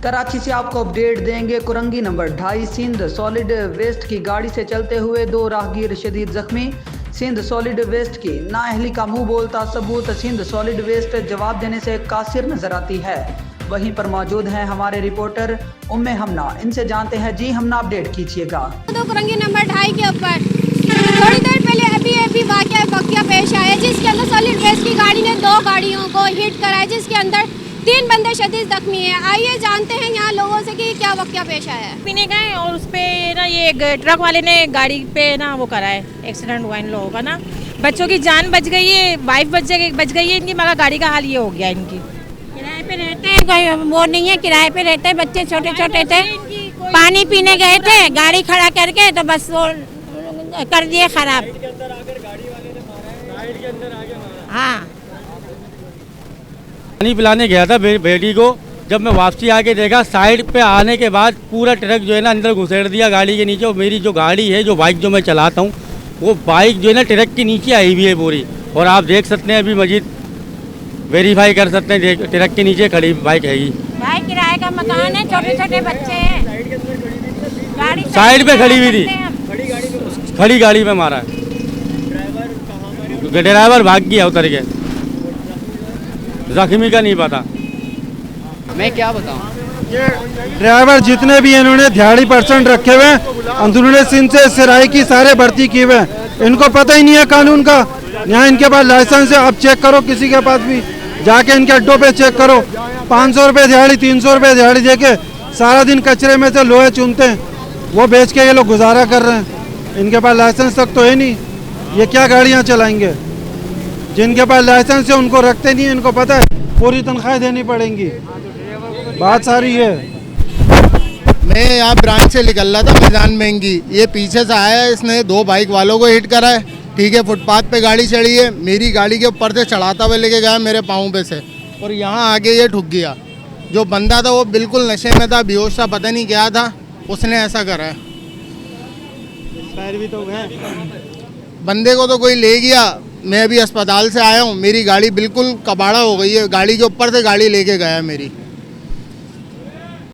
कराची से आपको अपडेट देंगे। Korangi number 2.5 Sindh solid waste की गाड़ी से चलते हुए 2 राहगीर शदीद जख्मी। सिंध सॉलिड वेस्ट की नाअहली का मुंह बोलता सबूत। सिंध सॉलिड वेस्ट जवाब देने से कासिर नजर आती है। वहीं पर मौजूद हैं हमारे रिपोर्टर उम्मे हमना, इनसे जानते हैं। जी हमना, अपडेट कीजिएगा। तो कुरंगी नंबर 2.5 के ऊपर थोड़ी देर पहले अभी वाकया पेश आया जिसके अंदर सॉलिड वेस्ट की गाड़ी ने 2 गाड़ियों को हिट कराया, जिसके अंदर 3 बंदे शदीद जख्मी हैं। आइए जानते हैं यहाँ लोगों से कि क्या वाकया पेश आया है। पीने गए और उस पे ना ये ट्रक वाले ने गाड़ी पे ना वो करा है, एक्सीडेंट हुआ इन लोगों का ना। बच्चों की जान बच गई है, वाइफ बच गई है इनकी, मगर गाड़ी का हाल ये हो गया इनकी। किराए पे रहते हैं, कोई वो नहीं है, किराए पे रहते हैं, बच्चे छोटे छोटे थे, पानी पीने गए थे, गाड़ी खड़ा करके तो बस वो कर दिए खराब। हाँ, पानी पिलाने गया था बेटी को। जब मैं वापसी आके देखा, साइड पे आने के बाद पूरा ट्रक जो है ना अंदर घुसेड़ दिया गाड़ी के नीचे। और मेरी जो गाड़ी है, जो बाइक जो मैं चलाता हूँ, वो बाइक जो है ना ट्रक के नीचे आई हुई है पूरी। और आप देख सकते हैं, अभी मजीद वेरीफाई कर सकते हैं, ट्रक के नीचे खड़ी बाइक है ही। भाई किराए का मकान है, छोटे छोटे बच्चे हैं, गाड़ी साइड पे खड़ी हुई थी, खड़ी गाड़ी में मारा है। ड्राइवर भाग गया उतर के, जख्मी का नहीं पता। मैं क्या बताऊं, ये ड्राइवर जितने भी इन्होंने दिहाड़ी % रखे हुए हैं, अंदरूनी सिंध से सिराई की सारे भर्ती किए हुए हैं। इनको पता ही नहीं है कानून का। यहाँ इनके पास लाइसेंस है, अब चेक करो किसी के पास भी जाके इनके अड्डों पे चेक करो। 500 रुपये दिहाड़ी, 300 रुपये दिहाड़ी देके सारा दिन कचरे में से लोहे चुनते हैं, वो बेच के ये लोग गुजारा कर रहे हैं। इनके पास लाइसेंस तक तो है नहीं, ये क्या गाड़ियाँ चलाएंगे। जिनके पास लाइसेंस है उनको रखते नहीं है, इनको पता है पूरी तनख्वाह देनी पड़ेंगी। बात सारी है। मैं यहाँ ब्रांच से निकल रहा था मैदान महंगी, ये पीछे से आया, इसने 2 बाइक वालों को हिट करा है। ठीक है, फुटपाथ पे गाड़ी चढ़ी है, मेरी गाड़ी के ऊपर से चढ़ाता हुए लेके गया मेरे पाँव पे से, और यहाँ आगे ये ठुक गया। जो बंदा था वो बिल्कुल नशे में था, बेहोश था, पता नहीं क्या था, उसने ऐसा करा है। भी तो है, बंदे को तो कोई ले गया, मैं अभी अस्पताल से आया हूँ, मेरी गाड़ी बिल्कुल कबाड़ा हो गई है, गाड़ी के ऊपर से गाड़ी लेके गया मेरी।